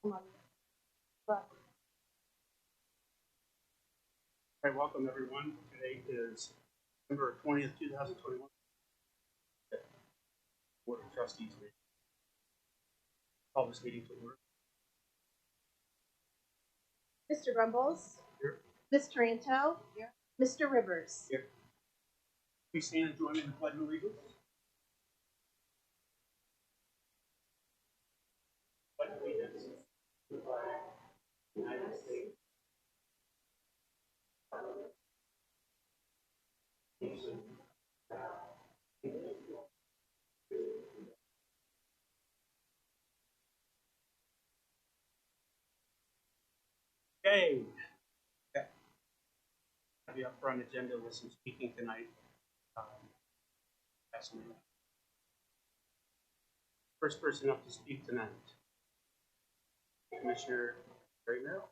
Hi, welcome everyone. Today is November 20th, 2021. Board of Trustees meeting. Call this meeting to order. Mr. Grumbles. Here. Ms. Taranto. Here. Mr. Rivers. Here. Please stand and join me in the Pledge of Allegiance. Pledge of Allegiance to the flag of the United States. Okay. Have the upfront agenda with some speaking tonight. First person up to speak tonight, Commissioner Barry Merrill.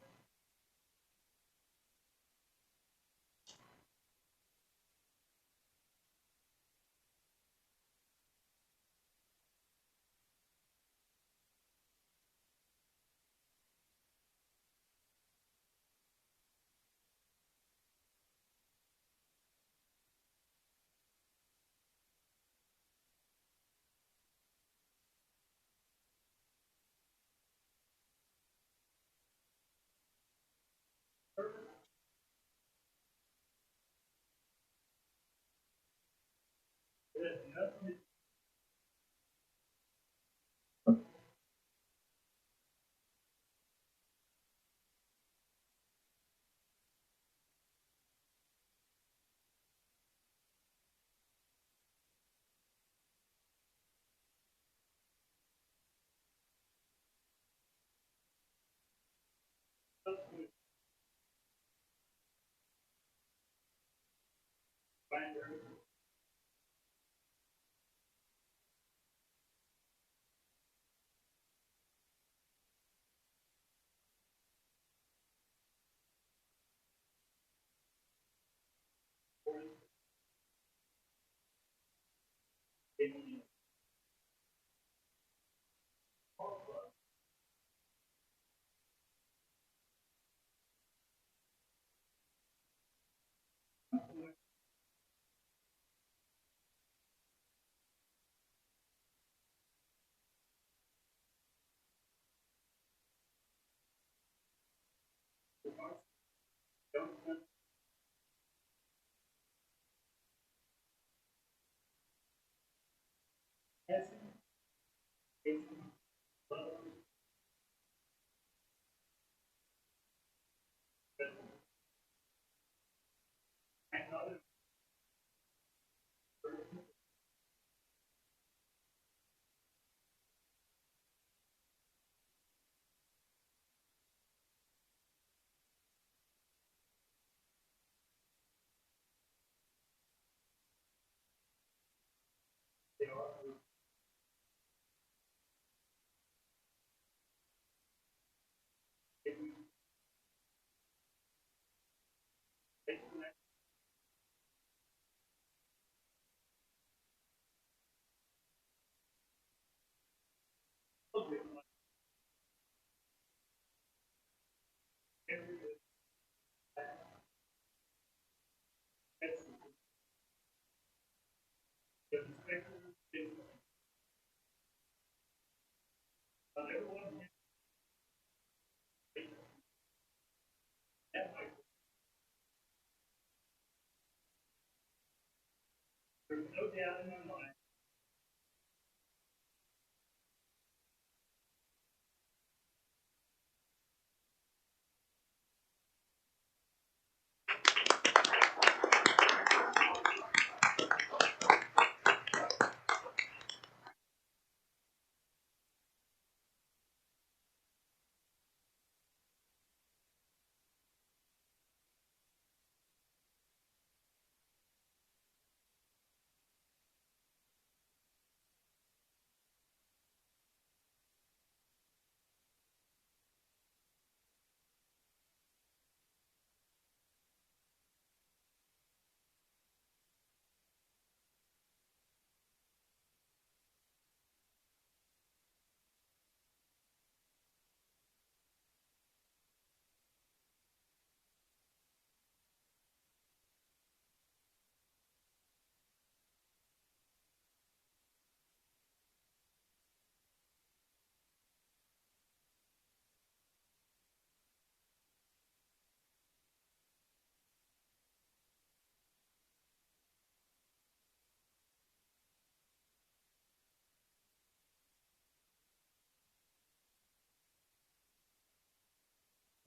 There's no doubt in my mind.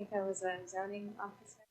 think I was a zoning officer.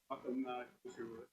Welcome, Commissioner Wood.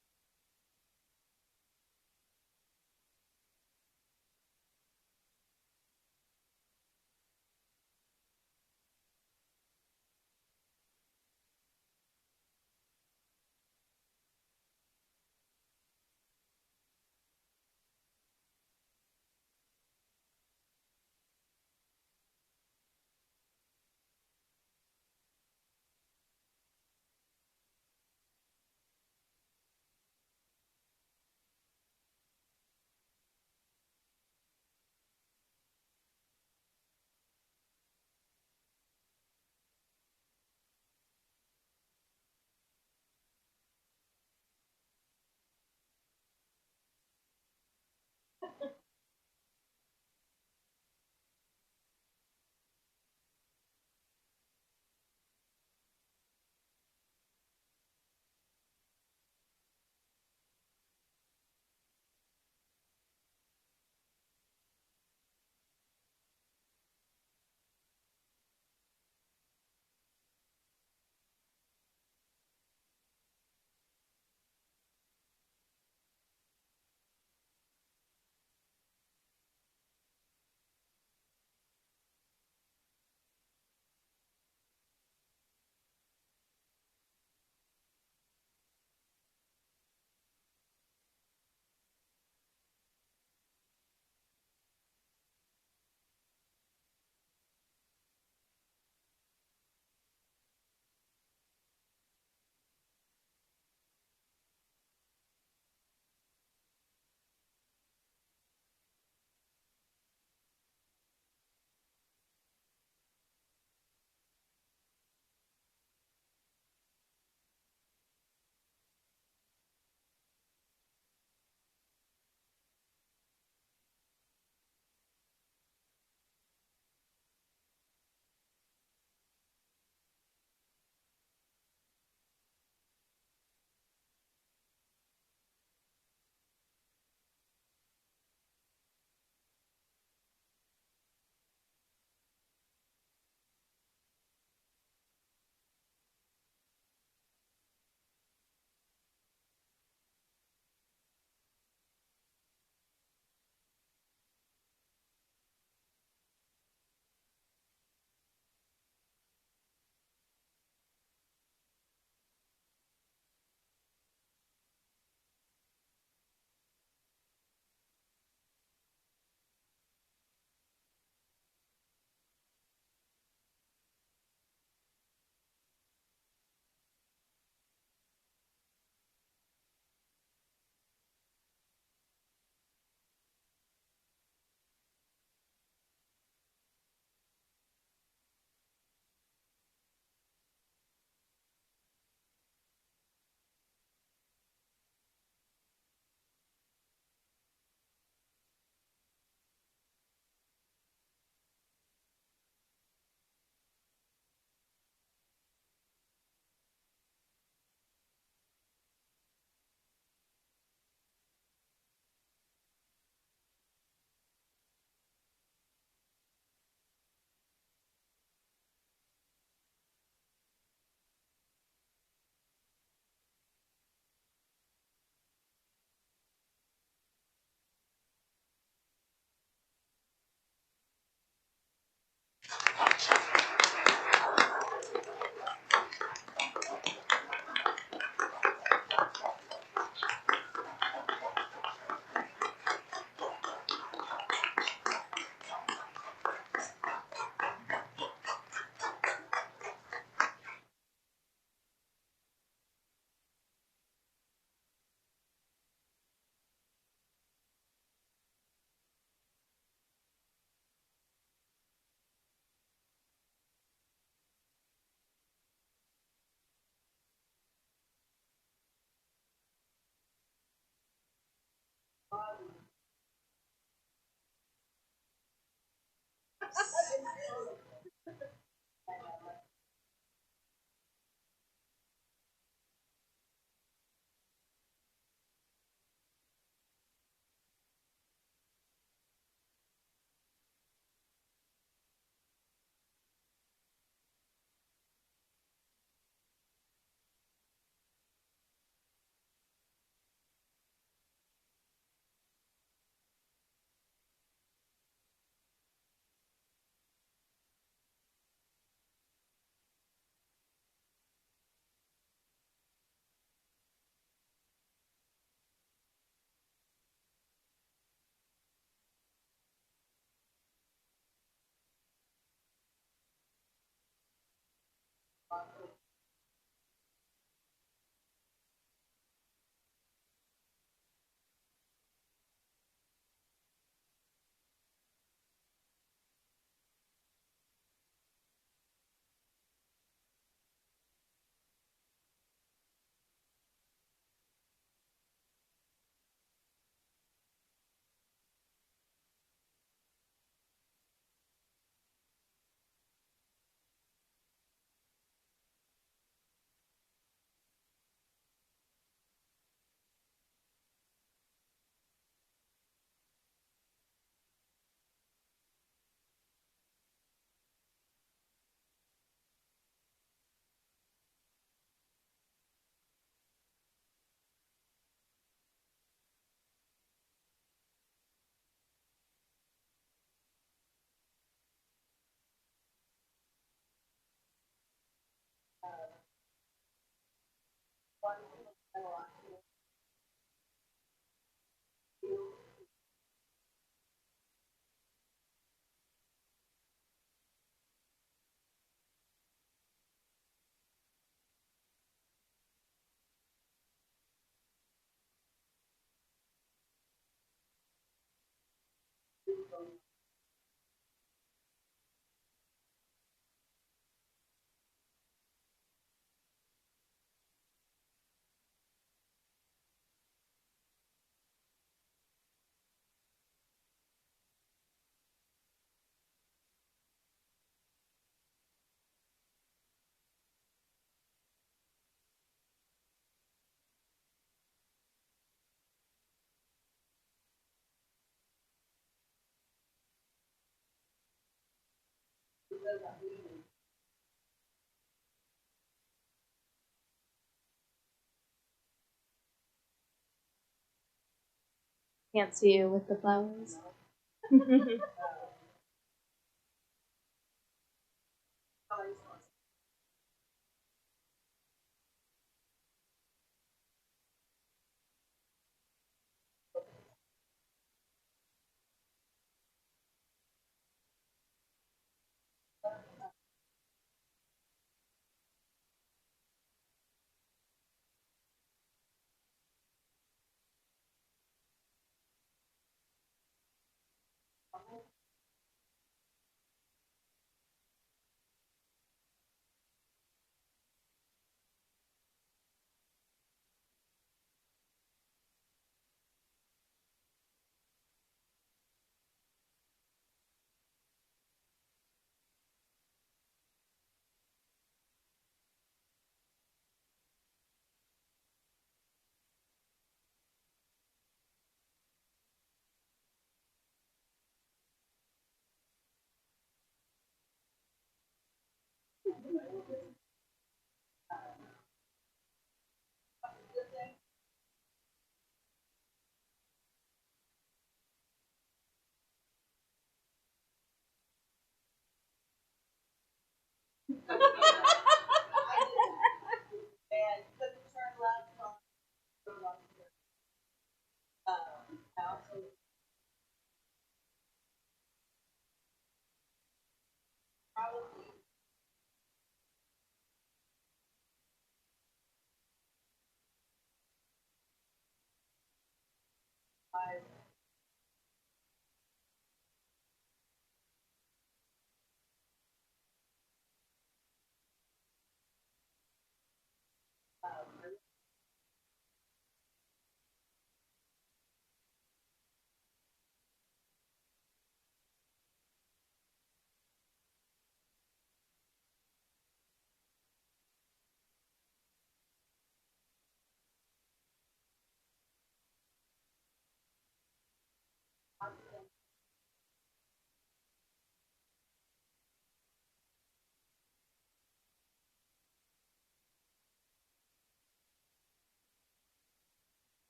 Can't see you with the flowers.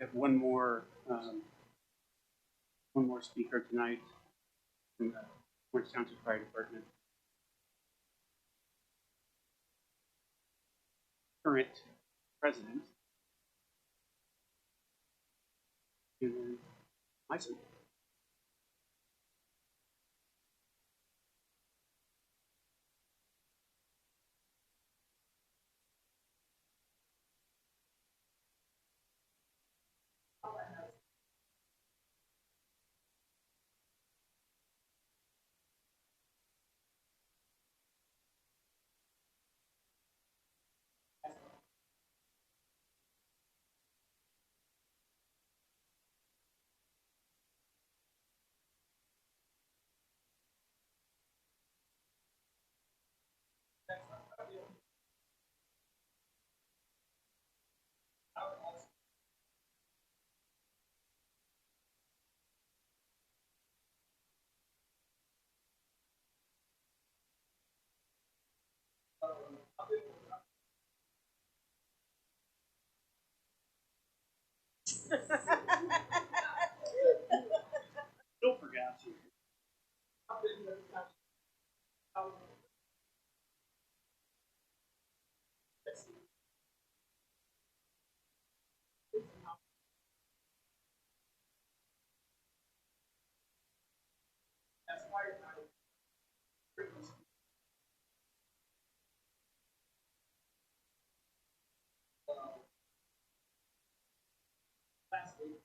We have one more speaker tonight from the Orange Township Fire Department. Current president, and myself. township. I've been to the township. Let's see. That's why I pretty much last week.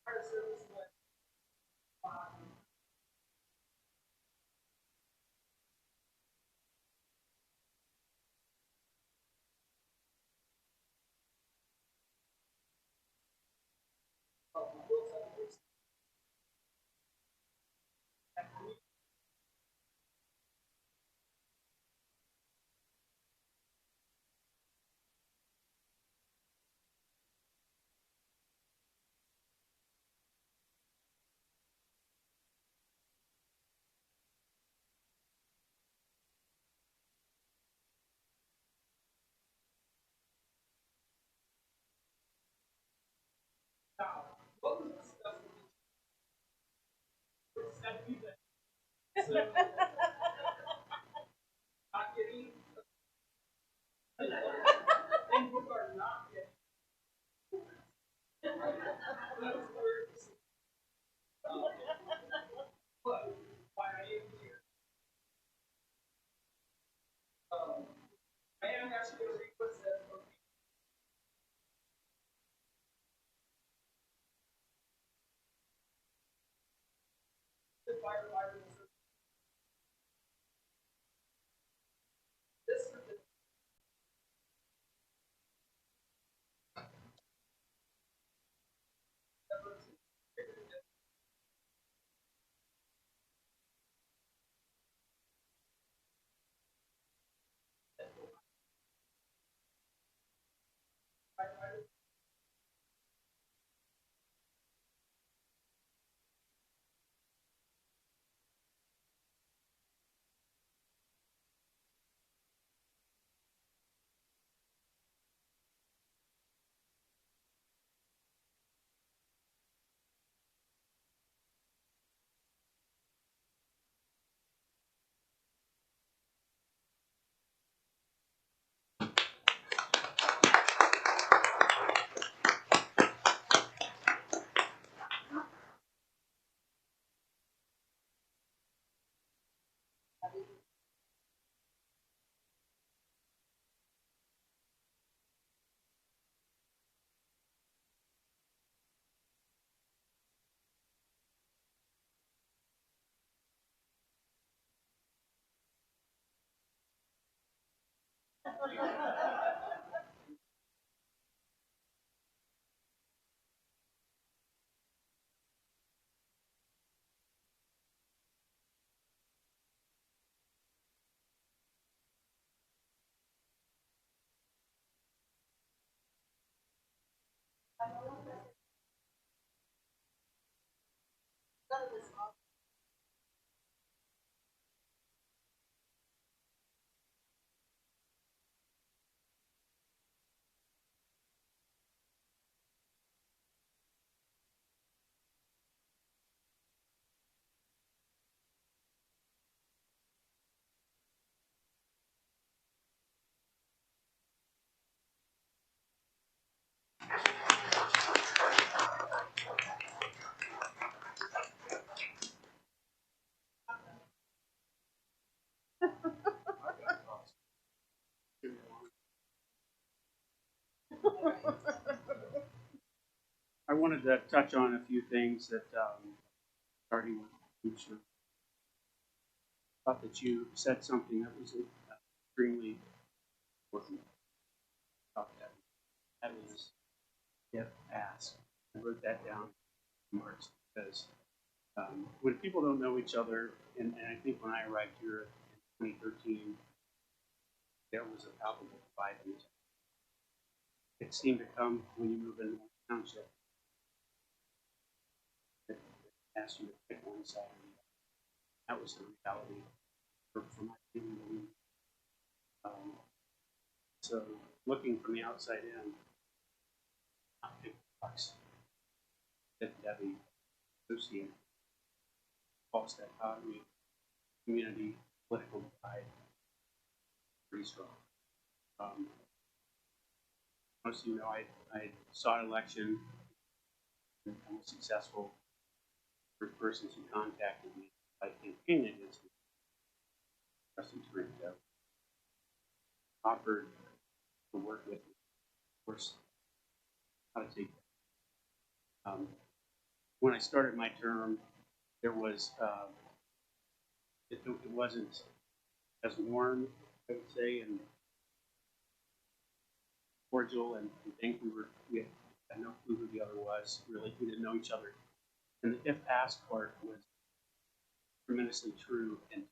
Fire service went what was discussed with that feedback. So not getting and you are not getting that was where but why I am here. I am actually going to request that from the firefighters. This is the I wanted to touch on a few things that, starting with future. Thought that you said something that was extremely important about that. That was if ask. I wrote that down in marks because when people don't know each other, and I think when I arrived here in 2013, there was a palpable divide. It seemed to come when you move into one township. asked you to pick one side. That was the reality for my family. Um, so looking from the outside in, not big box, that Debbie associated false dichotomy, community, political divide, pretty strong. Most of you know I sought election and was successful. First persons who contacted me by campaign against me, Trustee offered to work with me. Of course, how to take that. When I started my term, there was it wasn't as warm, I would say, and cordial, and I think we had no clue who the other was. Really, we didn't know each other. And the if asked part was tremendously true. And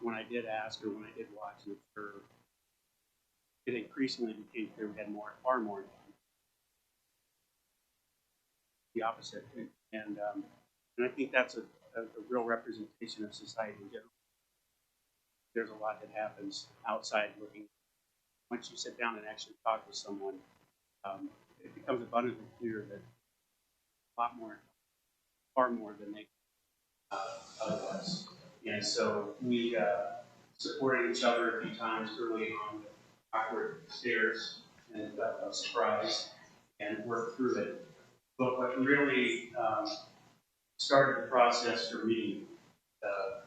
when I did ask, or when I did watch and observe, it increasingly became clear we had far more the opposite. And I think that's a real representation of society in general. There's a lot that happens outside looking. Once you sit down and actually talk with someone, it becomes abundantly clear that a lot more, far more than they otherwise. And so we supported each other a few times early on with awkward stares and surprise, and worked through it. But what really started the process for me, I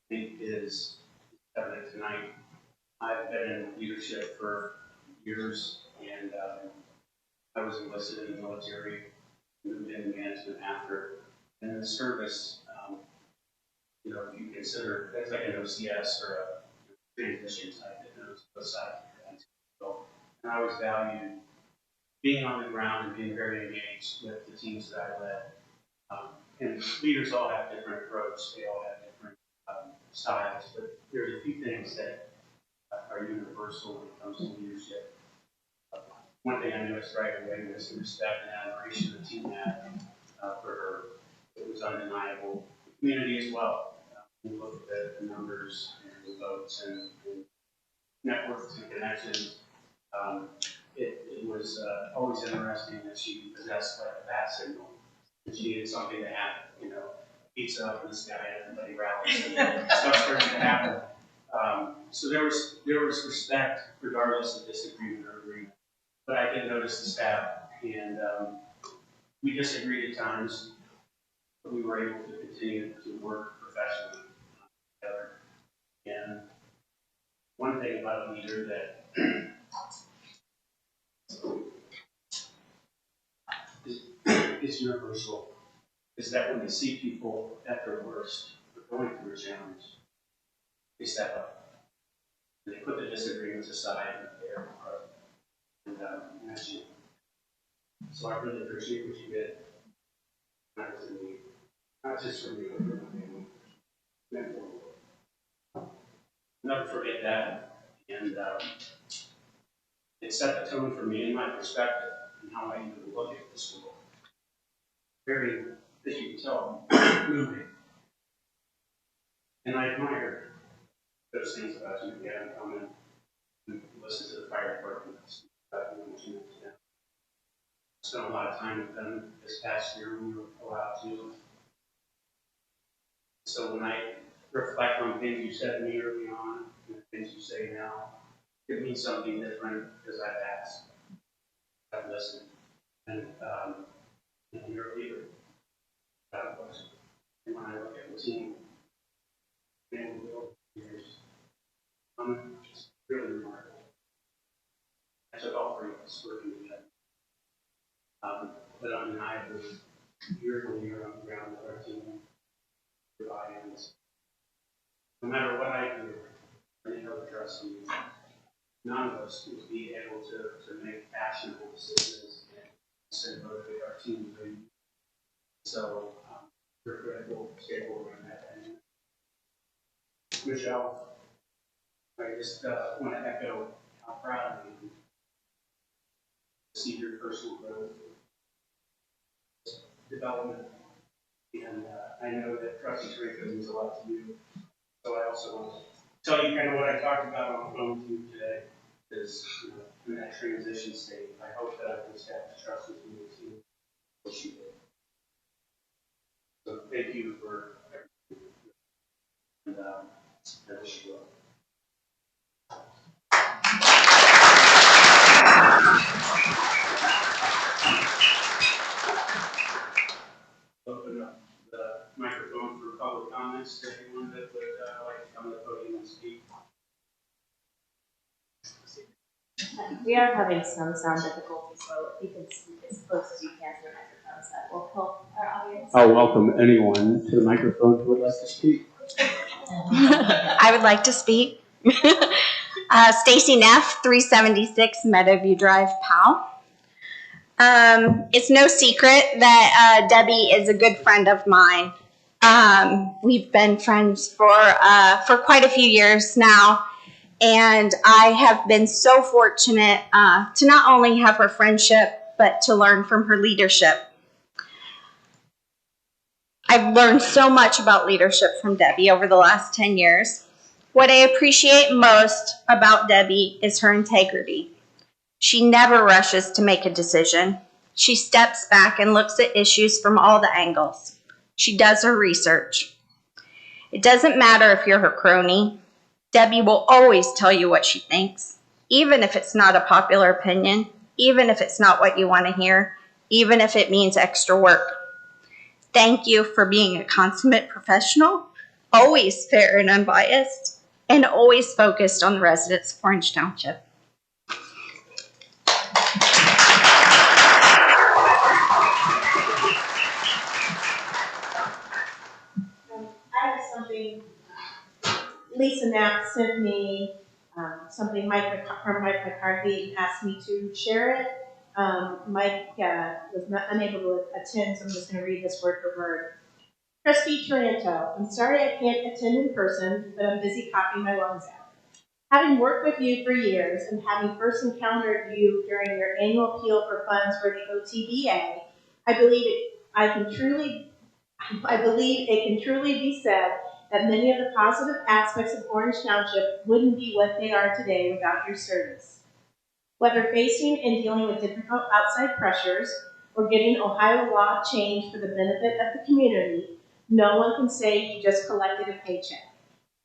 think, is evident tonight. I've been in leadership for years, and I was enlisted in the military, moved into management after. And in the service, if you consider that's like an OCS or a transition type that knows both sides of things. And I always valued being on the ground and being very engaged with the teams that I led. And leaders all have different approach, they all have different styles, but there's a few things that are universal when it comes to leadership. One thing I noticed right away was the respect and admiration the team had for her. It was undeniable. The community as well. We look at the numbers and the votes and networks and connections. It was always interesting that she possessed like a bat signal. And she needed something to happen, pizza up in the sky, everybody rallies, and stuff started to happen. So there was respect regardless of disagreement or agreement. But I did notice the staff, and we disagreed at times, but we were able to continue to work professionally together. And one thing about a leader that is universal is that when they see people at their worst, or going through a challenge, they step up. And they put the disagreements aside and they are part and that's you. So I really appreciate what you did. Not just for me, but for my family. I'll never forget that. And it set the tone for me and my perspective and how I even look at the school. Very, as you can tell, moving. And I admire those things about you. Again, come and listen to the fire department. Spent a lot of time with them this past year when we were allowed to. So when I reflect on things you said to me early on and the things you say now, it means something different because I've asked, I've listened, and you're a leader. Without question. And when I look at the team, and we build years, it's really remarkable. I took all three of us working together. But undeniably, year on year on the ground with our team, providing this. No matter what I do, I know the trust in you. None of us would be able to make actionable decisions and motivate our team to do. So, we're critical stakeholder in that. And Michelle, I just want to echo how proud I am to see your personal growth, development, And I know that Trustee Tariko means a lot to you. So I also want to tell you kind of what I talked about on the phone with you today. Is in that transition state, I hope that I can establish trust with you and see what you did. So thank you for everything. And I wish you well. Open up the microphone for public comments to anyone that would like to come to the podium and speak. We are having some sound difficulties, so if you can speak as close as you can to the microphones, that will help our audience. I'll welcome anyone to the microphone who would like to speak. I would like to speak. Stacy Neff, 376 Meadowview Drive, Powell. It's no secret that Debbie is a good friend of mine. We've been friends for quite a few years now, and I have been so fortunate to not only have her friendship, but to learn from her leadership. I've learned so much about leadership from Debbie over the last 10 years. What I appreciate most about Debbie is her integrity. She never rushes to make a decision. She steps back and looks at issues from all the angles. She does her research. It doesn't matter if you're her crony. Debbie will always tell you what she thinks, even if it's not a popular opinion, even if it's not what you want to hear, even if it means extra work. Thank you for being a consummate professional, always fair and unbiased, and always focused on the residents of Orange Township. I have something, Lisa Knapp sent me something from Mike McCarthy asked me to share it. Mike was unable to attend, so I'm just going to read this word for word. Trustee Tariko, I'm sorry I can't attend in person, but I'm busy coughing my lungs out. Having worked with you for years and having first encountered you during your annual appeal for funds for the OTBA, I believe it can truly be said that many of the positive aspects of Orange Township wouldn't be what they are today without your service. Whether facing and dealing with difficult outside pressures or getting Ohio law changed for the benefit of the community, no one can say you just collected a paycheck.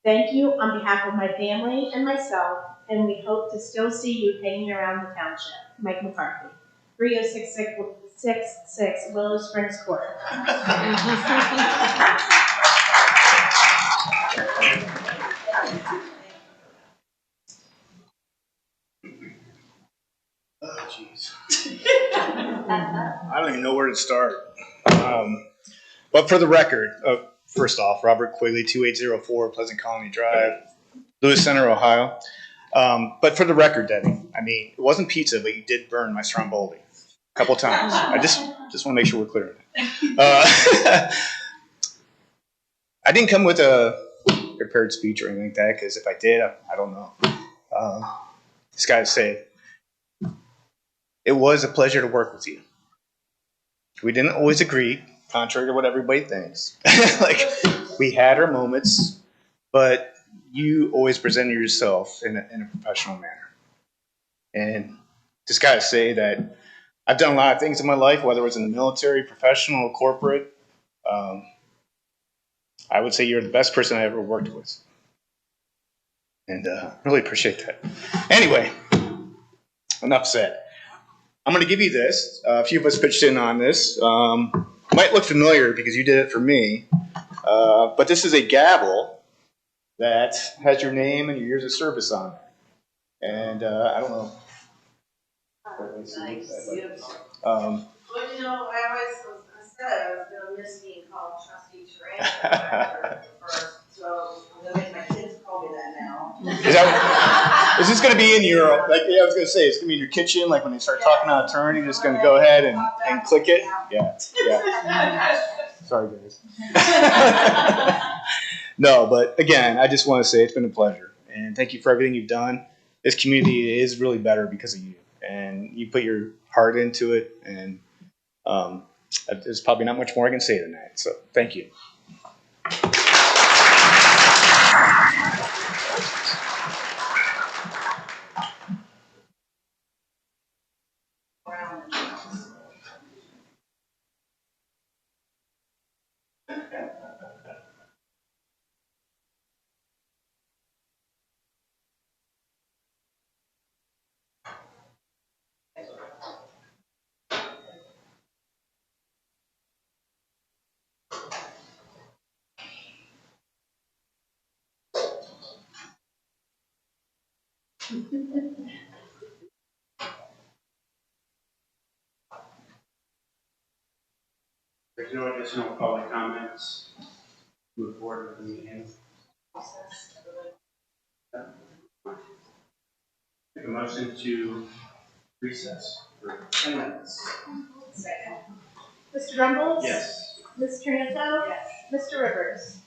Thank you on behalf of my family and myself, and we hope to still see you hanging around the township. Mike McCarthy, 3066 Willow Springs Court. Oh, jeez. I don't even know where to start. But for the record, first off, Robert Quigley, 2804 Pleasant Colony Drive, Lewis Center, Ohio. But for the record, Debbie, I mean, it wasn't pizza, but you did burn my stromboli a couple times. I just want to make sure we're clear on that. I didn't come with a prepared speech or anything like that, because if I did, I don't know. Just got to say, it was a pleasure to work with you. We didn't always agree, contrary to what everybody thinks. Like, we had our moments, but you always presented yourself in a professional manner. And just got to say that I've done a lot of things in my life, whether it was in the military, professional, corporate. I would say you're the best person I ever worked with. And really appreciate that. Anyway, enough said. I'm going to give you this. A few of us pitched in on this. Might look familiar because you did it for me. But this is a gavel that has your name and your years of service on it. And I don't know. Nice. Beautiful. Well, you know, I said I was going to miss being called Trustee Tariko first, so I'm going to make my kids call me that now. Is this going to be in your, like, yeah, I was going to say, it's going to be in your kitchen, like when they start talking out of turn, you're just going to go ahead and click it? Yeah. Sorry, guys. No, but again, I just want to say it's been a pleasure. And thank you for everything you've done. This community is really better because of you. And you put your heart into it. And There's probably not much more I can say tonight. So thank you. There's no additional public comments. Move forward with the meeting. Make a motion to recess for 10 minutes. Mr. Rumbles? Yes. Ms. Tranto? Yes. Mr. Rivers?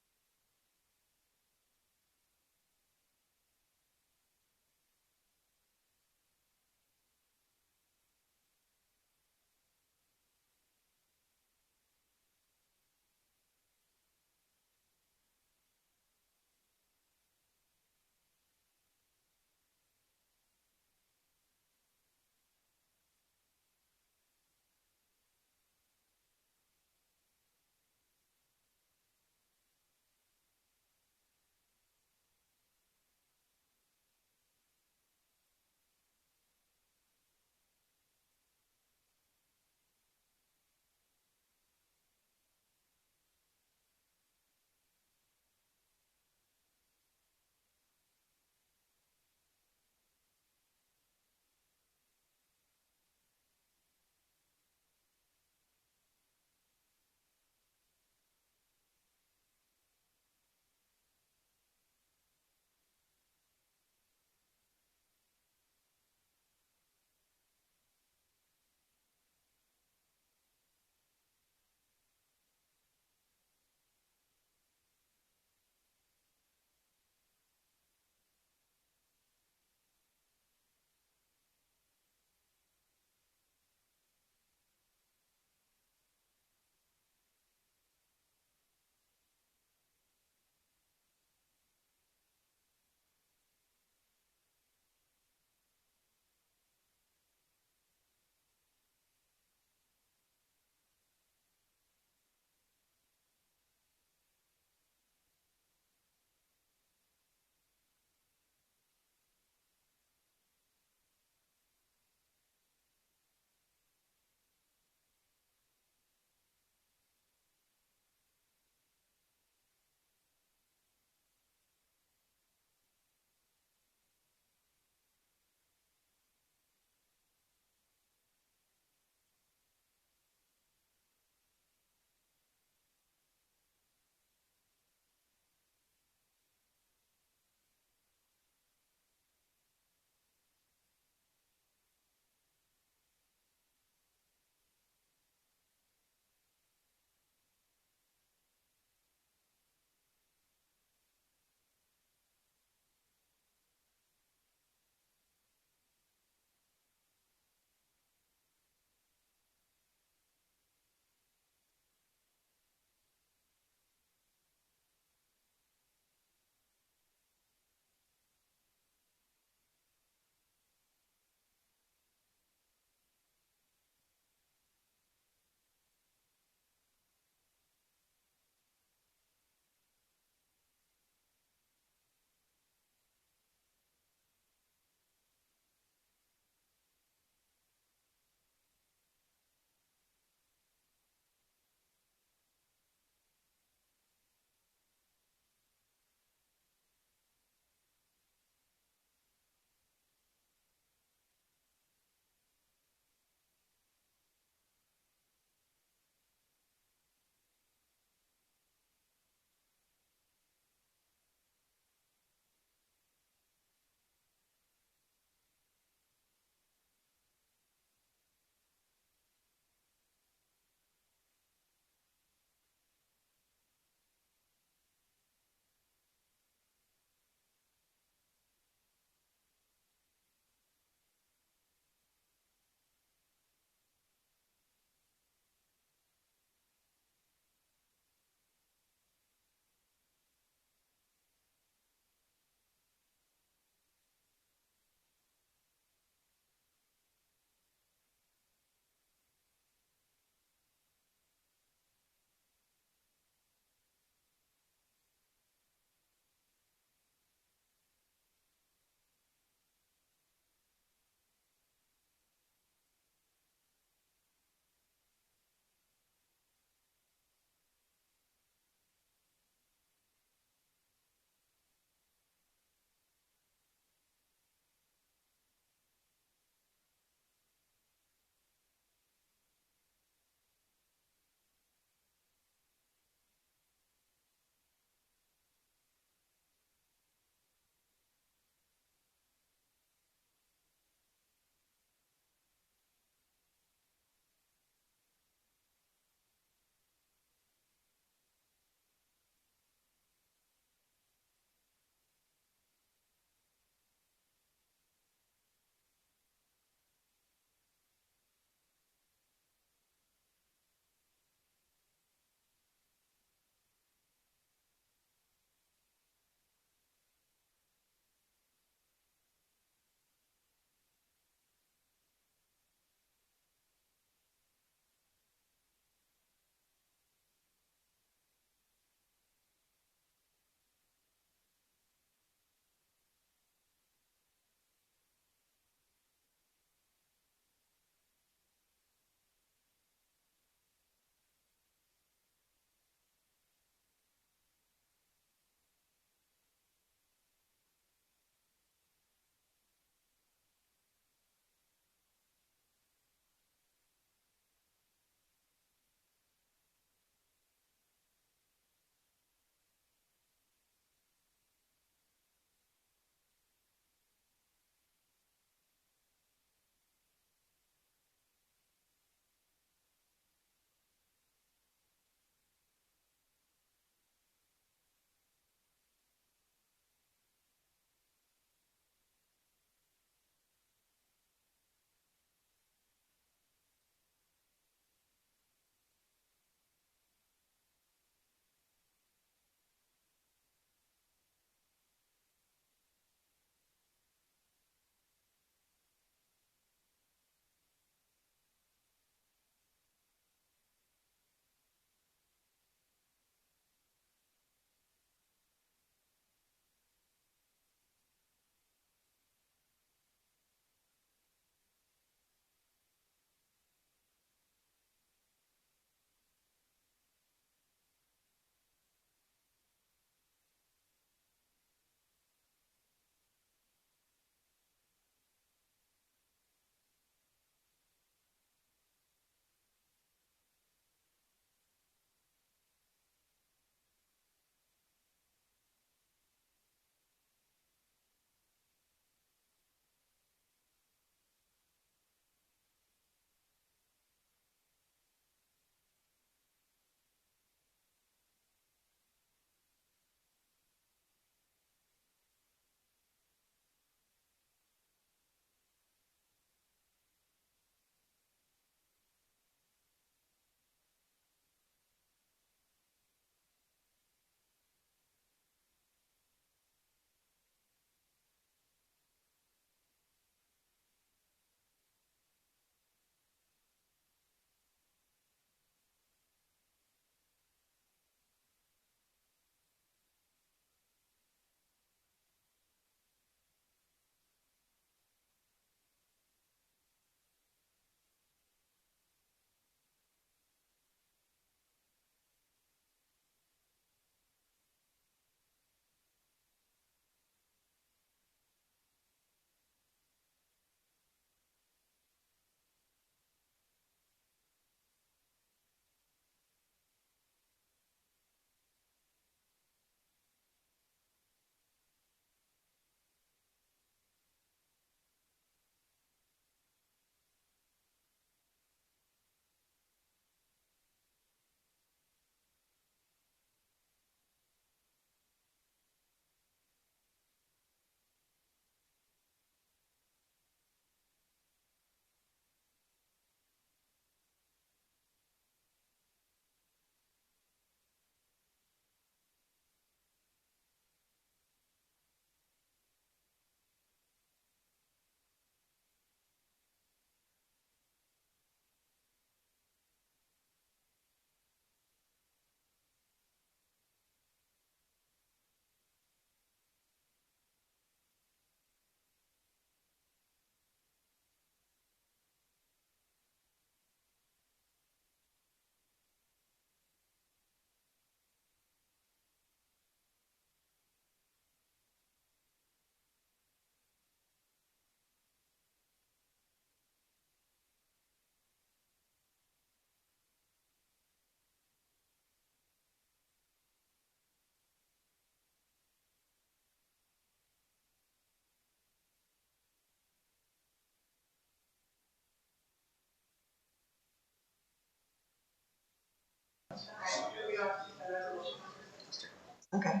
Okay.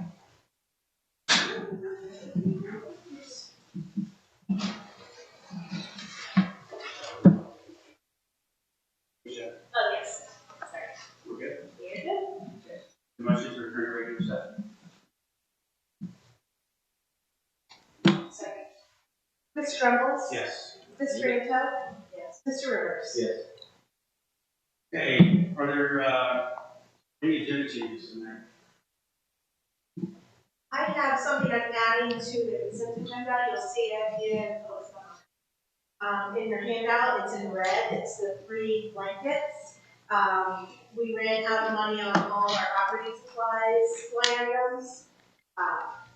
Oh, yes, sorry. We're good. You're good. The motion to return to regular session. Second. Mr. Trumbull? Yes. Mr. Ranto? Yes. Mr. Rivers? Yes. Okay, are there, any agenda changes in there? I have something I'm adding to the consent agenda. You'll see it in your handout. It's in red. It's the 3 blankets. We ran out of money on all our operating supplies line items.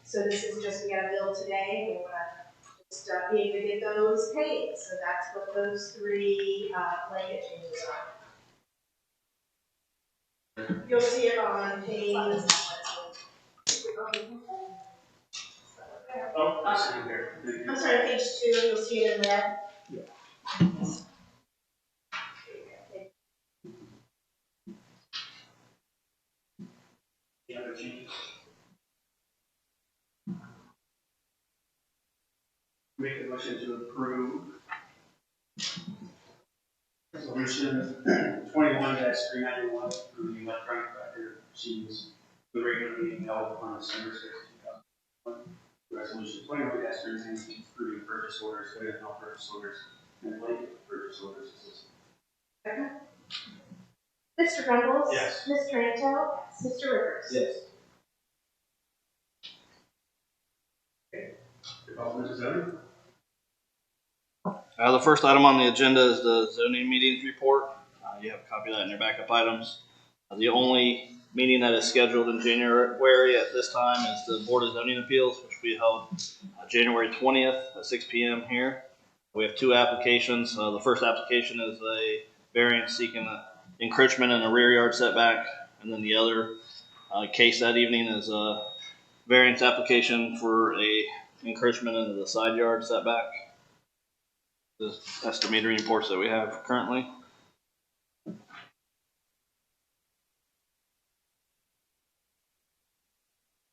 So this is just, we got a bill today. We want to just be able to get those paid. So that's what those 3 blanket changes are. You'll see it on page. Oh, I see it there. I'm sorry, page 2. You'll see it in red. Any other changes? Make a motion to approve resolution 21-391 for the electronic record machines, the regular meeting held on December 6, 2001. Resolution 21-392 approving purchase orders, and all purchase orders, and blanket purchase orders. Mr. Trumbull? Yes. Mr. Ranto? Mr. Rivers? Yes. Okay. Development of zoning. The first item on the agenda is the zoning meetings report. You have a copy of that in your backup items. The only meeting that is scheduled in January at this time is the Board of Zoning Appeals, which we held January 20th at 6 p.m. here. We have 2 applications. The first application is a variance seeking an encroachment in a rear yard setback, and then the other case that evening is a variance application for a encroachment into the side yard setback. That's the metering reports that we have currently.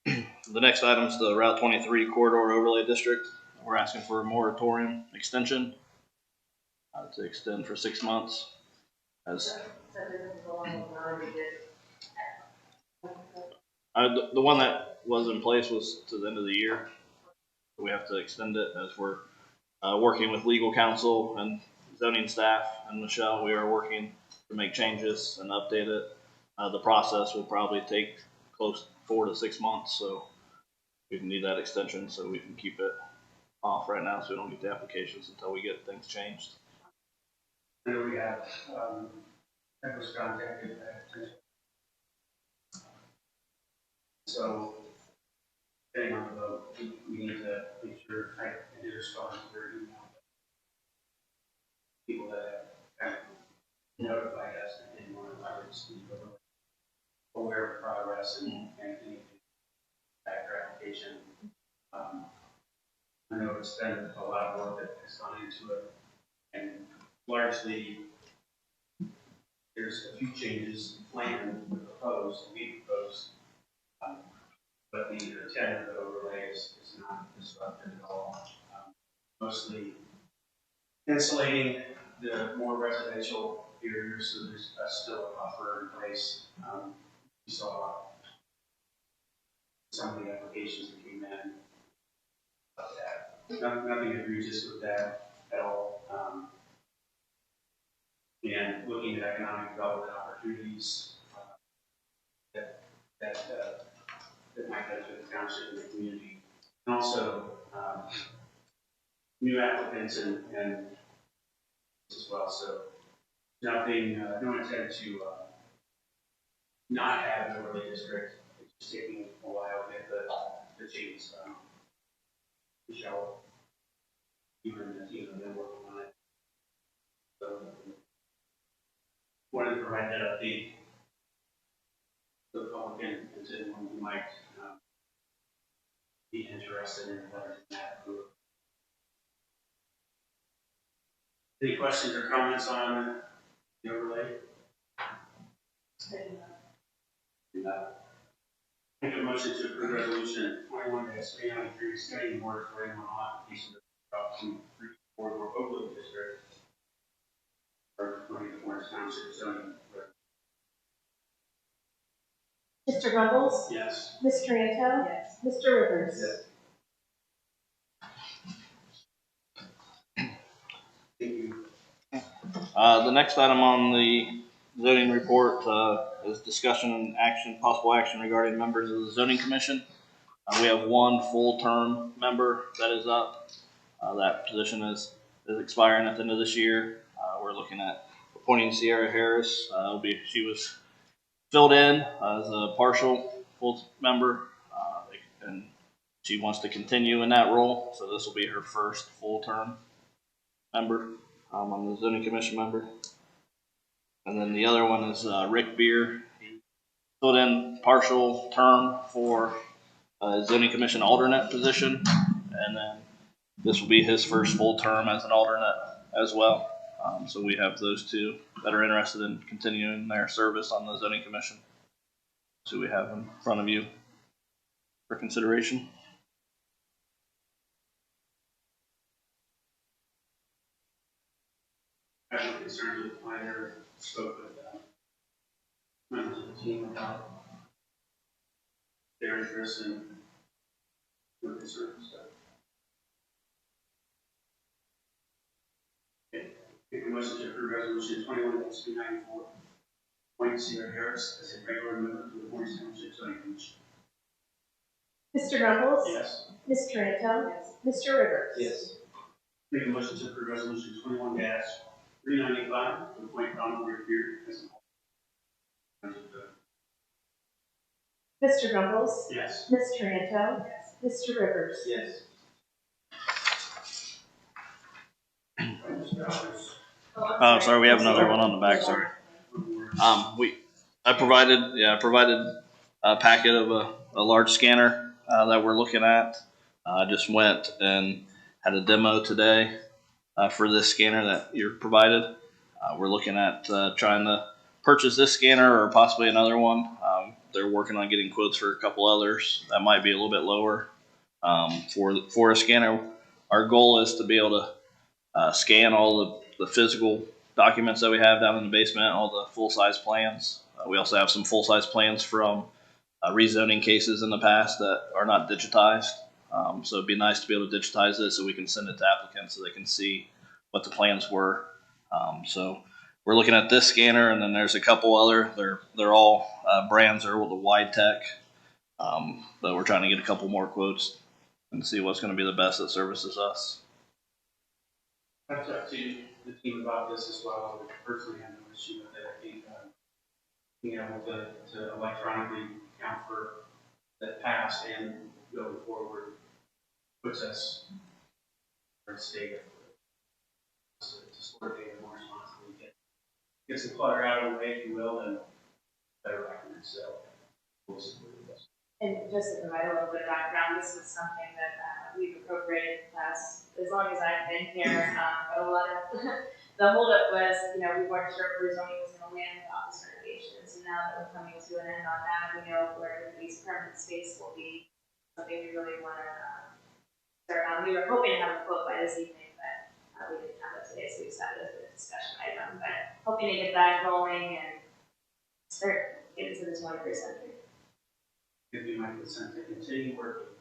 The next item is the Route 23 Corridor Overlay District. We're asking for a moratorium extension to extend for 6 months. As the one that was in place was to the end of the year. We have to extend it as we're working with legal counsel and zoning staff and Michelle. We are working to make changes and update it. The process will probably take close 4 to 6 months, so we need that extension so we can keep it off right now so we don't get the applications until we get things changed. I know we have, that was contacted. So, depending on the vote, we need to make sure I did respond to their email. People that have kind of notified us that they want to receive aware of progress and anything back their application. I know it's been a lot of work that has gone into it, and largely there's a few changes planned, proposed, we proposed, but the intent of the overlay is not disrupted at all. Mostly insulating the more residential areas, so there's still a buffer in place. You saw some of the applications that came in about that. Nothing egregious with that at all. And looking at economic development opportunities that might benefit the township and the community, and also new applicants and as well. So nothing, no intent to not have an overlay district. It's just taking a while to get the changes done. Michelle, even they're working on it. So wanted to provide that update to the public and to anyone who might be interested in that group. Any questions or comments on the overlay? Make a motion to approve resolution 21-393, extending the moratorium on all applications of Proposition 344 overlay district for 24 Township zoning. Mr. Ruggles? Yes. Ms. Taranto? Yes. Mr. Rivers? Yes. Thank you. The next item on the zoning report is discussion and action, possible action regarding members of the zoning commission. We have one full-term member that is up. That position is expiring at the end of this year. We're looking at appointing Sierra Harris. She was filled in as a partial full member, and she wants to continue in that role. So this will be her first full-term member on the zoning commission member. And then the other one is Rick Beer. He filled in partial term for zoning commission alternate position, and then this will be his first full term as an alternate as well. So we have those two that are interested in continuing their service on the zoning commission. So we have in front of you for consideration. I have no concerns with the planner. Spoke with members of the team about their interest and no concerns. Okay. Make a motion to approve resolution 21-294. Appoint Sierra Harris as a regular member to the Morris Township zoning commission. Mr. Ruggles? Yes. Ms. Taranto? Yes. Mr. Rivers? Yes. Make a motion to approve resolution 21-395 to appoint Donald Rick Beard as an alternate. Mr. Ruggles? Yes. Ms. Taranto? Yes. Mr. Rivers? Yes. Oh, sorry, we have another one on the back. Sorry. I provided a packet of a large scanner that we're looking at. I just went and had a demo today for this scanner that you're provided. We're looking at trying to purchase this scanner or possibly another one. They're working on getting quotes for a couple others that might be a little bit lower for a scanner. Our goal is to be able to scan all the physical documents that we have down in the basement, all the full-size plans. We also have some full-size plans from rezoning cases in the past that are not digitized. So it'd be nice to be able to digitize this so we can send it to applicants so they can see what the plans were. So we're looking at this scanner, and then there's a couple other. They're all brands are with the Wide Tech, but we're trying to get a couple more quotes and see what's going to be the best that services us. I've talked to the team about this as well. Personally, I have no issue with it. I think being able to electronically account for the past and going forward puts us in a state to store data more responsibly. Get some clutter out of the way, if you will, and better record. So, we'll support this. And just to provide a little bit of background, this was something that we've appropriated as long as I've been here. But a lot of the holdup was, we weren't sure where zoning was going to land with office renovations. And now that we're coming to an end on that, we know where everybody's permanent space will be. Something we really want to start on. We were hoping to have a quote by this evening, but we didn't have it today, so we decided to do a discussion item. But hoping to get that going and start getting to the 21st century. Give me my consent to continue working.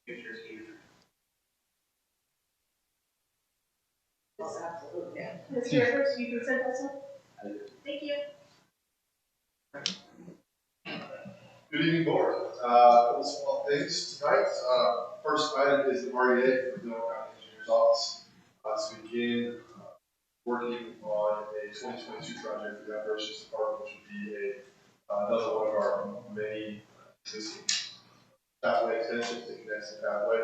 Future future. Yes, absolutely. Mr. Rivers, you consent also? I do. Thank you. Good evening, board. A couple small things tonight. First item is the REA for the Middle County Engineer's Office. So we begin working on a 2022 project for the Operations Department, which would be another one of our many existing pathway extensions that connects the pathway.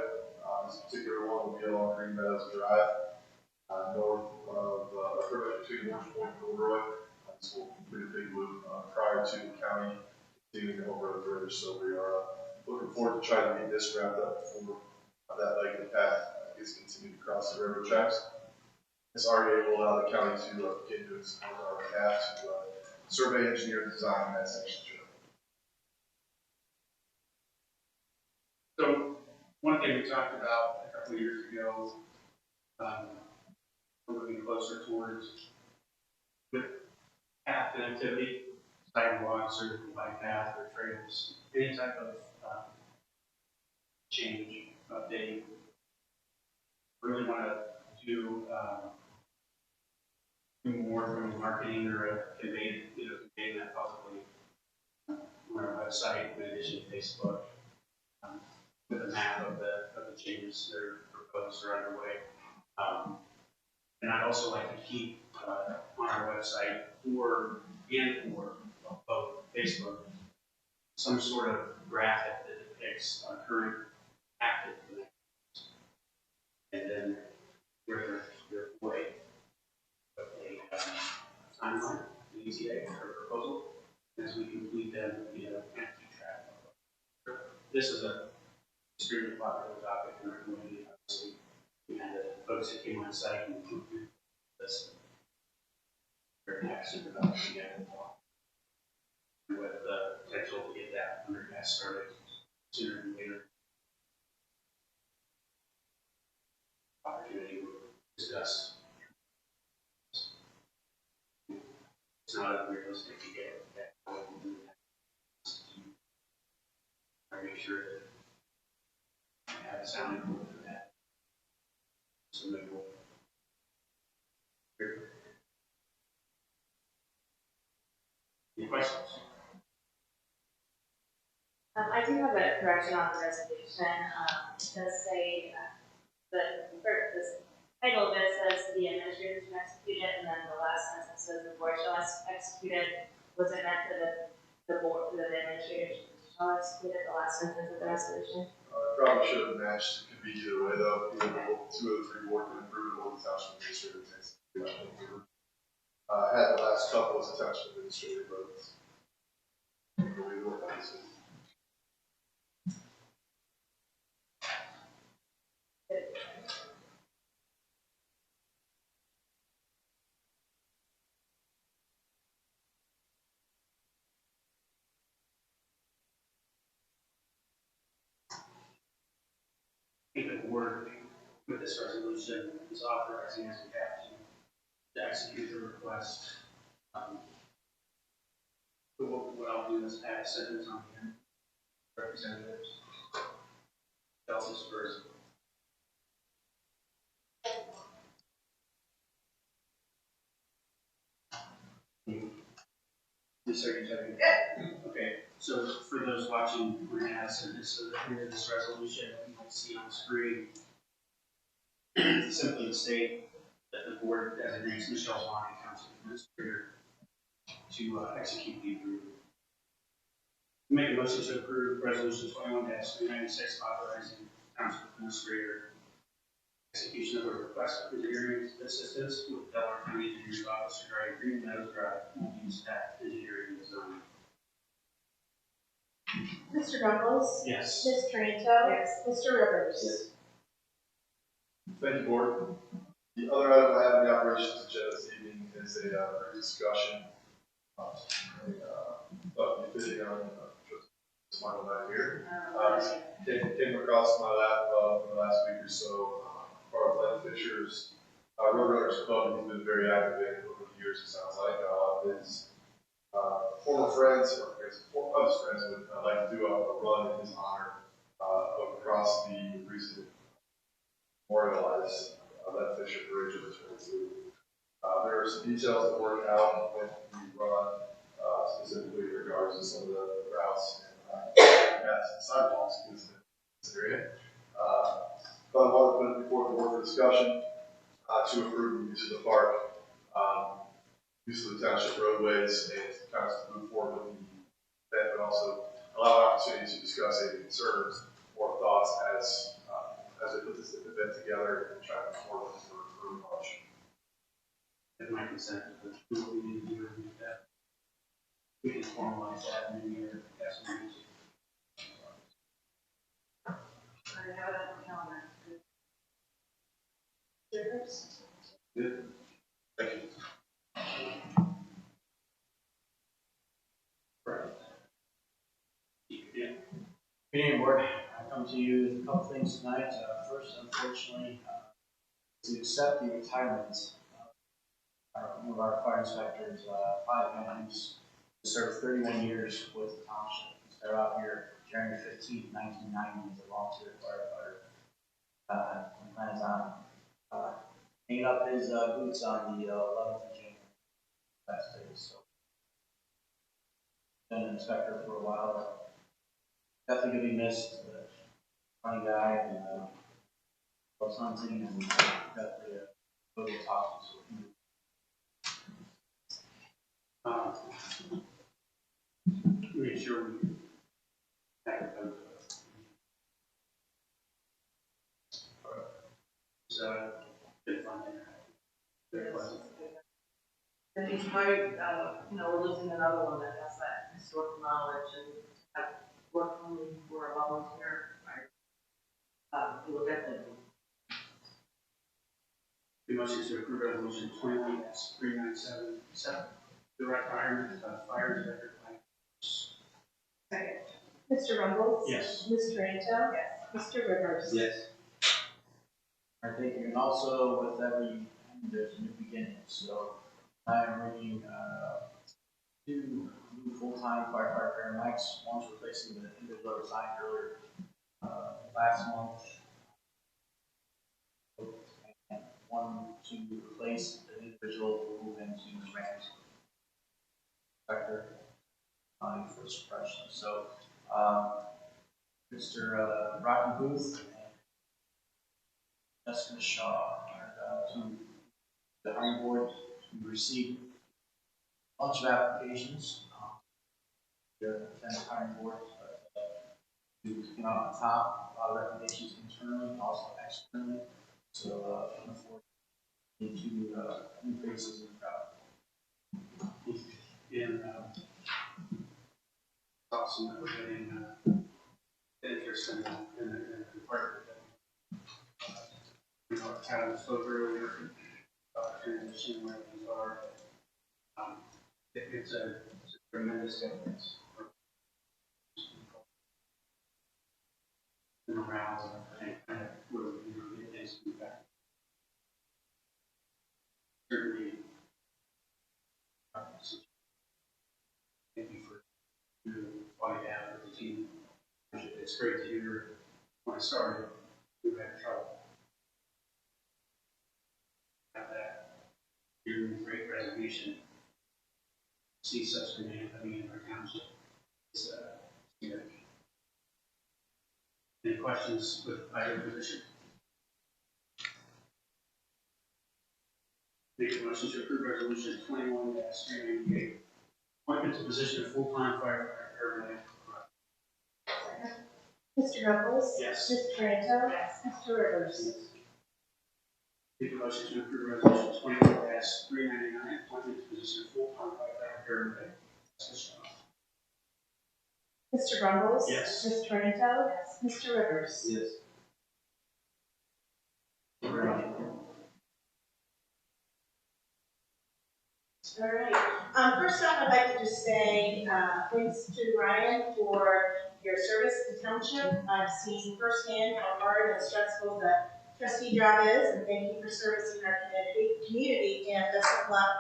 This particular one will be along Green Meadows Drive, north of pretty much between Orange Point and Gilroy. This will complete a big loop prior to the county continuing to over the bridge. So we are looking forward to trying to get this wrapped up before that leg of the path gets continued across the railroad tracks. This REA will allow the county to begin doing some work on our behalf to survey, engineer, and design that section. One thing we talked about a couple of years ago, we're moving closer towards with path connectivity, sidewalks or bike path or trails, any type of change, update. Really want to do more from marketing or conveying that publicly on our website in addition to Facebook, with a map of the changes that are proposed or underway. And I'd also like to keep on our website for both Facebook some sort of graphic that depicts our current active connections, and then where your way of a timeline, an ETA or proposal, as we complete them, kind of keep track of. This is a extremely popular topic in our community. Obviously, we had the folks that came on site and included this. Very passionate about the with the potential to get that underpass started sooner than later. Opportunity to discuss. It's not unrealistic to get that going within the next year. I make sure that we have a sounding board for that. So maybe we'll. Any questions? I do have a correction on the resolution. It does say the title of it says the administrator should execute it, and then the last sentence says the board shall execute it. Was it meant that the board, the administrator shall execute it, the last sentence of the resolution? Probably should have matched. It could be either way though. Either 2 of the 3 board can approve it or the township administrator takes it. Had the last couple as a township administrator, but I think the board with this resolution is authorizing as we have to execute the request. What I'll do is add a sentence on the end. Representatives. Tells us first. Yes, sir, you're talking. Okay, so for those watching, we're going to add a sentence so that here in this resolution that you might see on the screen, simply state that the board designates Michelle Lonnie, Township Administrator, to execute the agreement. Make a motion to approve resolution 21-396 authorizing Township Administrator execution of a request for engineering assistance with Delaware County Engineers Office regarding Green Meadows Drive multi-use path engineering design. Mr. Douglas? Yes. Ms. Tranto? Yes. Mr. Rivers? Yes. thank you, board. The other item I have on the operations agenda this evening is a brief discussion. But you fitting on just one night here. Came across my lap in the last week or so. Part of Glenn Fisher's Roadrunners Club. He's been very active in over the years. It sounds like a lot of his former friends or of his friends would like to do a run in his honor across the recent memorialized Glenn Fisher Bridge of the 22. There are some details that work out with the run, specifically in regards to some of the routes and paths and sidewalks in this area. But I want to put it before the board for discussion to approve the use of the park, use of the township roadways, and kind of move forward with the event, but also allow an opportunity to discuss any concerns or thoughts as they put this event together and try to move forward for March. And my consent, but what we need to do is make that. We can formalize that in the year as we need to. I have it on the calendar. Good. Thank you. Right. Yeah. Good evening, board. come to you with a couple things tonight. First, unfortunately, to accept the retirement of one of our fire inspectors, Clyde Van, who's served 31 years with the township. He started out here January 15th, 1990 as a volunteer firefighter. And plans on hanging up his boots on the 11th of January last day. So, been an inspector for a while. Definitely gonna be missed. Funny guy and loves hunting and definitely go to talk to. Make sure we have them. So, good fun. And it's great, we're losing another one that has that historical knowledge and have worked for me for a volunteer. It will definitely The motion to approve resolution 21-3977, the retirement of fire inspector. second. Mr. Rumble? Yes. Ms. Taranto? Yes. Mr. Rivers? Yes. All right, thank you. And also with every end, there's a new beginning. So I am bringing 2 new full-time firefighter paramedics. One's replacing the individual that resigned earlier last month. And one to replace the individual who will move into Rams inspector for suppression. So Mr. Rocky Booth and Jessica Shaw are to the hiring board. We received a bunch of applications. The hiring board, to get on the top, a lot of recommendations internally and also externally. So looking forward to new faces in the crowd. And awesome that we're getting interest in the department. Kind of spoke earlier transition where things are. It's a tremendous difference. The morale and kind of where we get things back. Certainly, thank you for all you have for the team. It's great to hear when I started, we had trouble. Have that. Your great resignation. See such demand coming in our township. It's unique. Any questions with either position? Make a motion to approve resolution 21-398. Appointment to position of full-time firefighter paramedic. Mr. Rumble? Yes. Ms. Taranto? Yes. Mr. Rivers? Make a motion to approve resolution 21-399. Appointment to position of full-time firefighter paramedic. Mr. Rumble? Yes. Ms. Taranto? Yes. Mr. Rivers? Yes. All right. First off, I'd like to just say thanks to Ryan for your service to the township. I've seen firsthand how hard and stressful the trustee job is, and thank you for servicing our community, and best of luck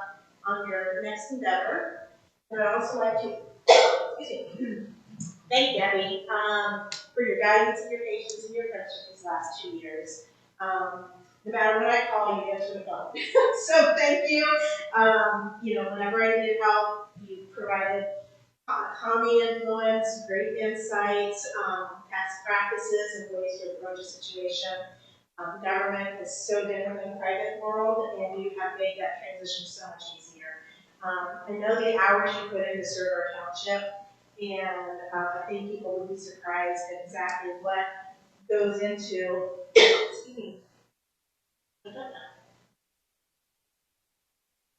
on your next endeavor. And I'd also like to thank Debbie for your guidance and your patience and your friendship these last 2 years. No matter what I call you, answer the phone. So thank you. Whenever I needed help, you provided calming influence, great insights, past practices, and ways to approach a situation. Government is so different than the private world, and you have made that transition so much easier. I know the hours you put in to serve our township, and I think people would be surprised at exactly what goes into, excuse me,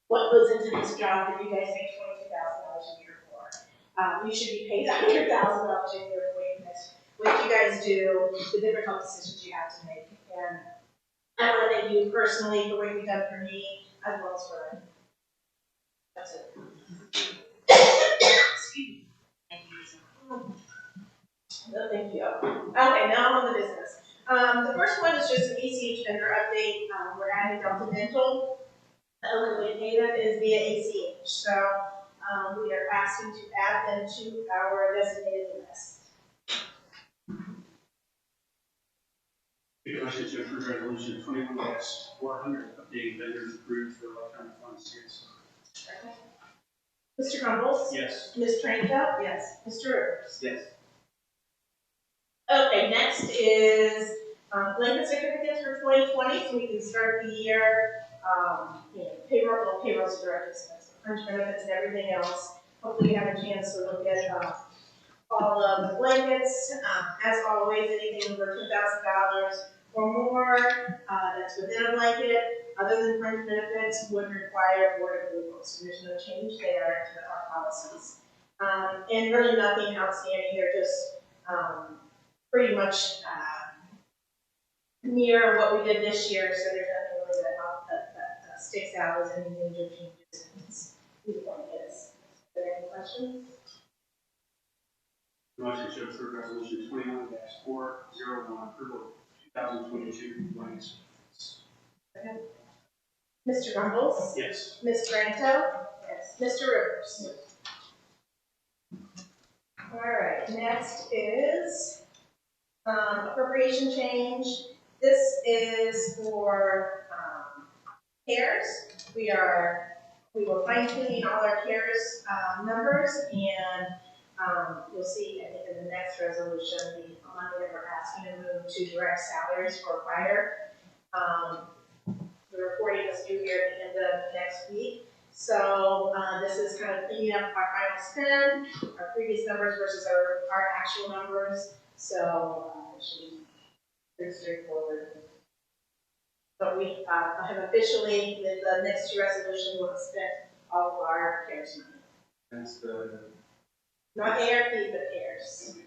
what goes into this job that you guys make $22,000 a year for. You should be paid $100,000 a year for what you guys do, the difficult decisions you have to make. And I want to thank you personally for what you've done for me, as well as for them. That's it. Excuse me. No, thank you. Okay, now on the business. The first one is just an ACH vendor update. We're adding Delta Dental. The only way to pay them is via ACH. So we are asking to add them to our designated list. Make a motion to approve resolution 21-400, updating vendors approved for electronic funds transfer. Mr. Crumbles? Yes. Ms. Tranko? Yes. Mr. Rivers? Yes. Okay, next is blanket certificates for 2020, so we can start the year, payrolls, direct expense, fringe benefits, and everything else. Hopefully, you have a chance to look at all of the blankets. As always, anything over $2,000 or more that's within a blanket, other than fringe benefits, would require board approval. So there's no change there to our policies. And really nothing outstanding. They're just pretty much near what we did this year, so there's nothing really that sticks out as any major changes in these blankets. Are there any questions? Motion to approve resolution 21-401, approval of 2022 blankets. Mr. Rumbles? Yes. Ms. Franco? Yes. Mr. Rivers? All right, next is appropriation change. This is for CARES. We were fine tuning all our CARES numbers, and you'll see, I think, in the next resolution, the money that we're asking to move to direct salaries for fire. The reporting is due here at the end of next week. So this is kind of cleaning up our final spend, our previous numbers versus our actual numbers. So it should be pretty straightforward. But we have officially, with the next two resolutions, we'll have spent all of our CARES money. That's the. Not ARP, but CARES.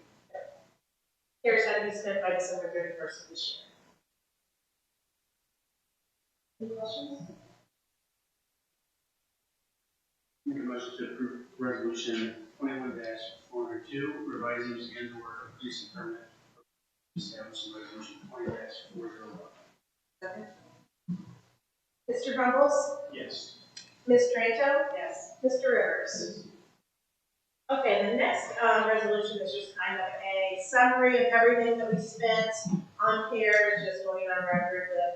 CARES had to be spent by December 31st of this year. Any questions? Make a motion to approve resolution 21-402, revising and/or increasing permit establishing resolution 20-401. Second? Mr. Crumbles? Yes. Ms. Tranto? Yes. Mr. Rivers? Okay, the next resolution is just kind of a summary of everything that we spent on CARES, just going on record that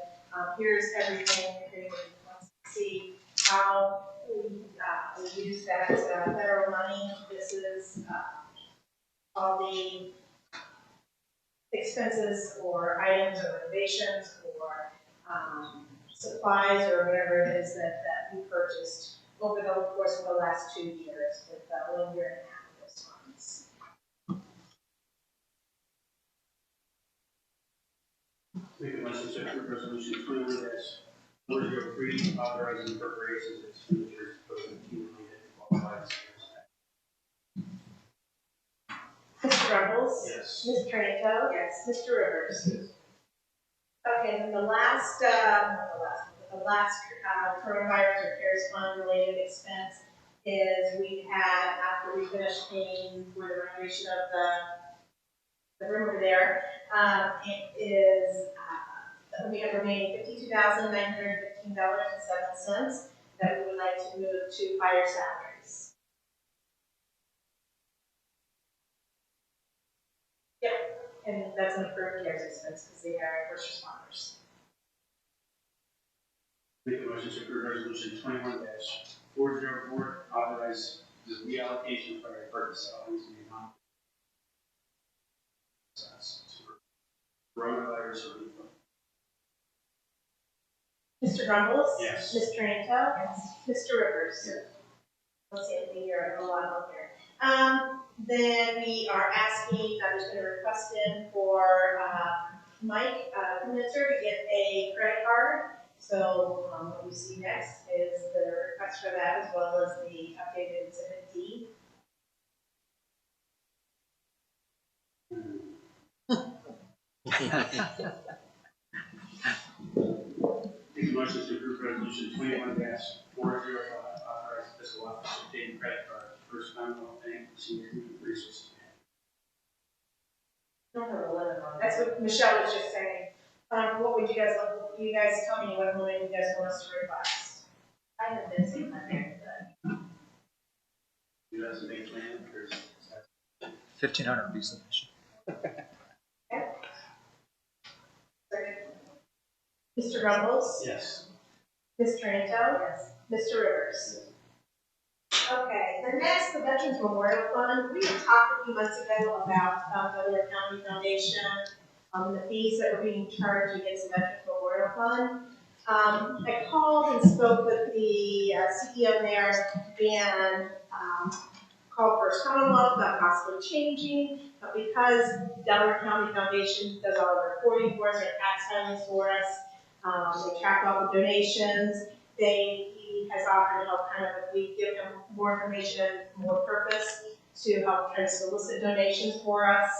here's everything, if anyone wants to see how we use that federal money. This is all the expenses or items or renovations or supplies or whatever it is that we purchased over the course of the last 2 years with 1 year and a half of those funds. Make a motion to approve resolution 21-403, authorizing appropriations and expenditures of accumulated qualified sales tax. Mr. Rumbles? Yes. Ms. Tranko? Yes. Mr. Rivers? Okay, and the last coronavirus or CARES fund related expense is we had, after we finished paying for the renovation of the room over there, it is, we have remaining $52,915.07 that we would like to move to fire salaries. Yep, and that's an approved CARES expense because they are first responders. Make a motion to approve resolution 21-404, authorize the reallocation of fire department salaries in the amount to coronavirus relief fund. Mr. Rumbles? Yes. Ms. Tranto? Yes. Mr. Rivers? Yes. Let's see, anything here, a lot up here. Then we are asking, there's been a request in for Mike Minter to get a credit card. So what you see next is the request for that as well as the updated Exhibit D. Make a motion to approve resolution 21-405, authorize fiscal officer to obtain credit card, First Commonwealth Bank, Senior Human Resources. don't have a limit on it. That's what Michelle was just saying. What would you guys tell me what limit you guys want us to request? I have been saying that there, but You guys make plan or? 1,500 would be sufficient. Mr. Rumbles? Yes. Ms. Tranto? Yes. Mr. Rivers? Okay, the next, the Veterans Memorial Fund, we had talked a few months ago about Delaware County Foundation, the fees that were being charged against the Veterans Memorial Fund. I called and spoke with the CEO there and called First Commonwealth about possibly changing, but because Delaware County Foundation does all the reporting for us, their tax filings for us, they track all the donations, he has offered to help kind of, if we give him more information and more purpose, to help kind of solicit donations for us,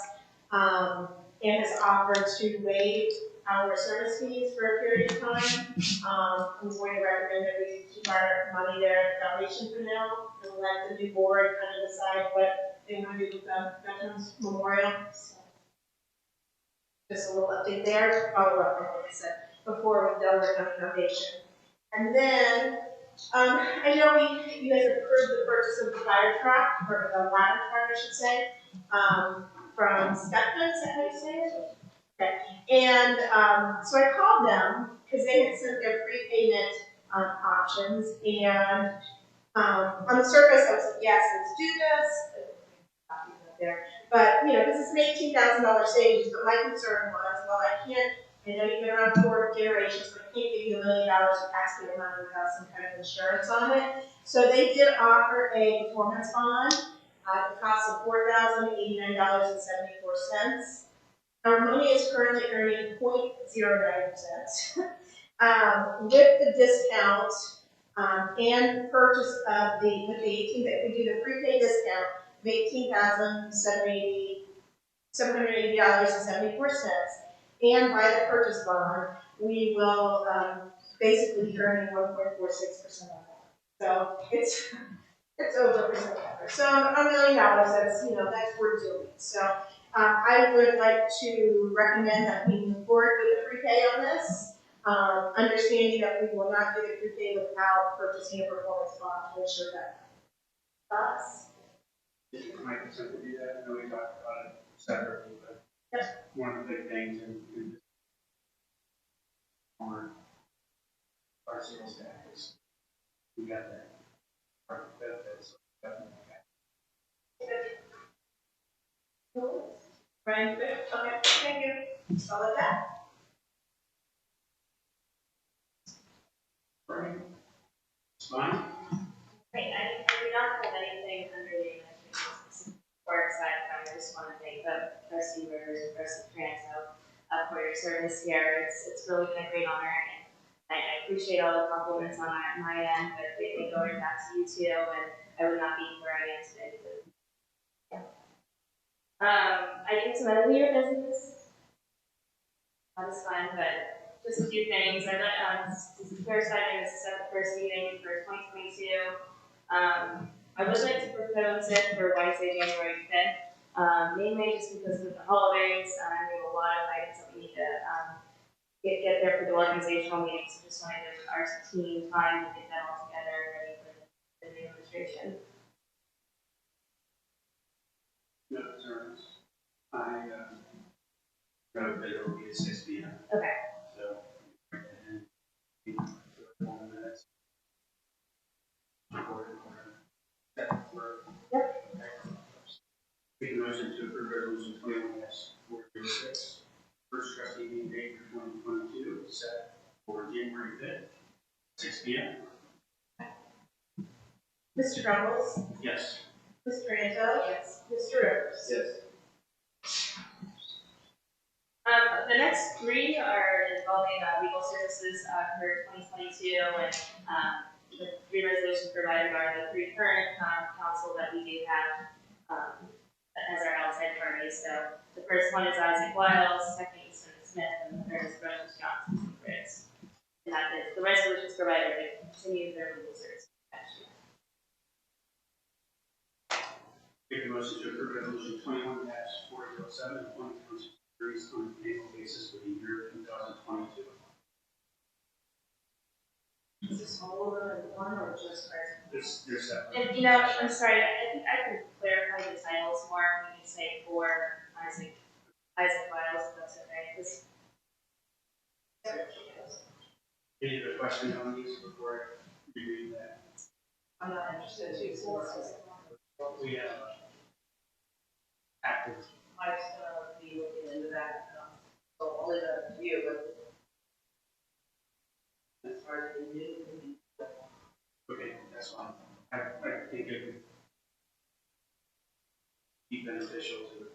and has offered to waive our service fees for a period of time. I'm going to recommend that we keep our money there at the foundation for now, and let the new board kind of decide what they want to do with the Veterans Memorial. So, just a little update there to follow up on what I said before with Delaware County Foundation. And then, I know you guys approved the purchase of the fire truck, or the ladder truck, I should say, from Stephen, is that how you say it? Okay. And so I called them because they had sent their prepayment options, and on the surface I was like, yes, let's do this. There, but this is an $18,000 savings. But my concern was, well, I know you've been around 4 generations, but I can't give you $1 million of taxpayer money without some kind of insurance on it. So they did offer a performance bond at the cost of $4,089.74. Our money is currently earning 0.09%. With the discount and purchase of with the 18, if we do the prepaid discount of $18,780.74, and buy the purchase bond, we will basically be earning 1.46% on that. So it's over $1 million. So $1 million, that's worth doing. So I would like to recommend that we move forward with the prepay on this, understanding that we will not do the prepay without purchasing a performance bond to ensure that. Thoughts? My consent to do that. I know we talked about it separately, but one of the big things in this our sales tax, we got that. Our benefits. Brian, good? Okay, thank you. All of that? Right. It's fine. Great, I do not have anything under the administration support side. I just want to thank the Trustee Rivers and Trustee Tranto for your service here. It's really been a great honor, and I appreciate all the compliments on my end, but they go right back to you too, and I would not be where I am today. I think some other your business. That is fun, but just a few things. The first item is to set the first meeting for 2022. I would like to propose it for Wednesday, January 5th, mainly just because of the holidays. We have a lot of items that we need to get there for the organizational meeting, so just want to give our team time to get that all together, ready for the new administration. No concerns. I wrote that it will be at 6 p.m. Okay. So, and 4 minutes. Make a motion to approve resolution 21-406. First trustee meeting date for 2022 is set for January 5th, 6 p.m. Mr. Rumbles? Yes. Ms. Tranto? Yes. Mr. Rivers? Yes. The next three are involving legal services for 2022, and the three resolutions provided are the three current counsel that we do have as our outside parties. So the first one is Isaac Wiles, second Easton Smith, and the third is Brendan Johnson Briggs. And that is the resolutions provided to continue their legal services. Make a motion to approve resolution 21-407, appointing township attorneys on an annual basis for the year 2022. Is this all of them in one or just present? They're separate. And, you know, I'm sorry, I think I could clarify the titles more when you say for Isaac Wiles, if that's okay, 'cause Any other questions on these before we read that? I'm not interested too, so it's We have active. Mike's gonna be looking into that, so I'll leave it up to you, but as far as the new, Okay, that's fine. I think it would be beneficial to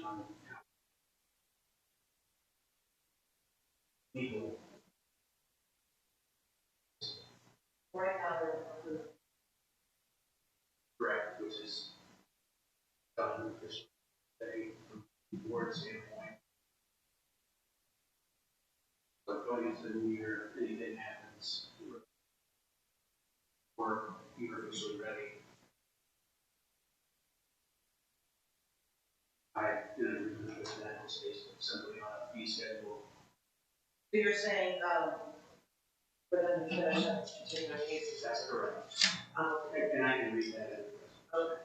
on people. right now, they're Correct, which is done officially today from the board standpoint. But going into the new year, if anything happens, we're officially ready. I didn't agree with that, it's basically simply on a fee schedule. So you're saying, for them to finish up particular cases, That's correct. okay. And I can read that in the Okay.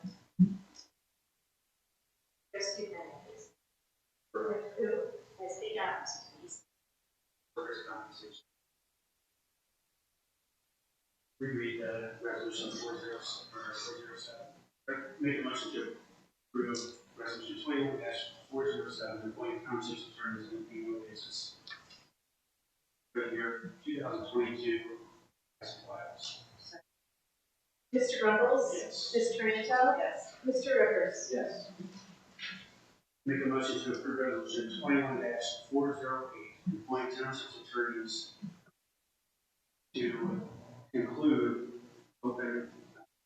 there's two benefits. Correct. Who has the opportunities? Workers' compensation. Reread resolution 407. Make a motion to approve resolution 21-407, appointing township attorneys on an annual basis for the year 2022 as files. Mr. Ruggles? Yes. Ms. Toronto? Yes. Mr. Rivers? Yes. Make a motion to approve resolution 21-408, appointing township attorneys to conclude open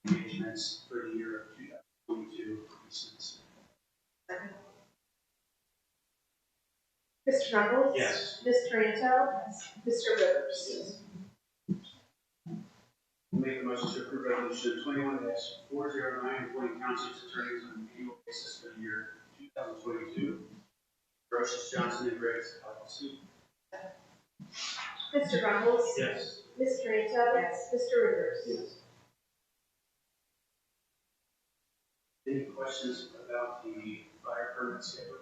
engagements for the year of 2022 for instance. Mr. Ruggles? Yes. Ms. Toronto? Mr. Rivers? Yes. Make a motion to approve resolution 21-409, appointing township attorneys on an annual basis for the year 2022. Brochus, Johnson, and Griggs, LLC. Mr. Ruggles? Yes. Ms. Toronto? Yes. Mr. Rivers? Yes. Any questions about the fire permit schedule?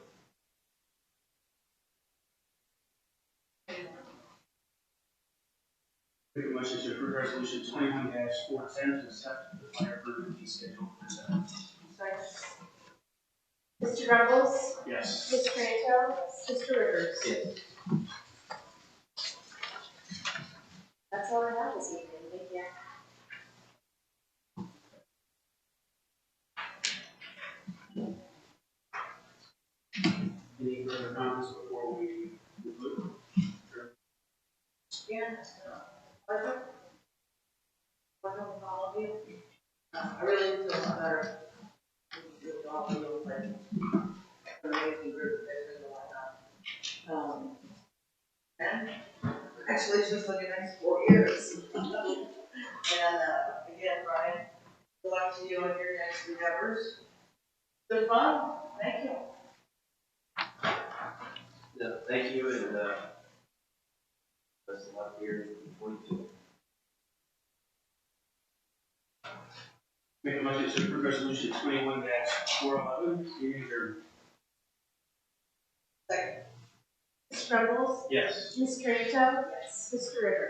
Make a motion to approve resolution 21-410 to accept the fire permit fee schedule. Mr. Ruggles? Yes. Ms. Toronto? Mr. Rivers? Yes. That's all I have this evening, thank you. Any further comments before we conclude? Yeah, pleasure. Pleasure with all of you. I really feel better with all of you, like, an amazing group of pictures and whatnot. And actually, it's just like the next 4 years. And, again, Brian, good luck to you on your next endeavors. Good fun, thank you. Yeah, thank you, and best of luck here in 42. Make a motion to approve resolution 21-411, meeting adjourned. Second. Mr. Ruggles? Yes. Ms. Toronto? Mr. Rivers?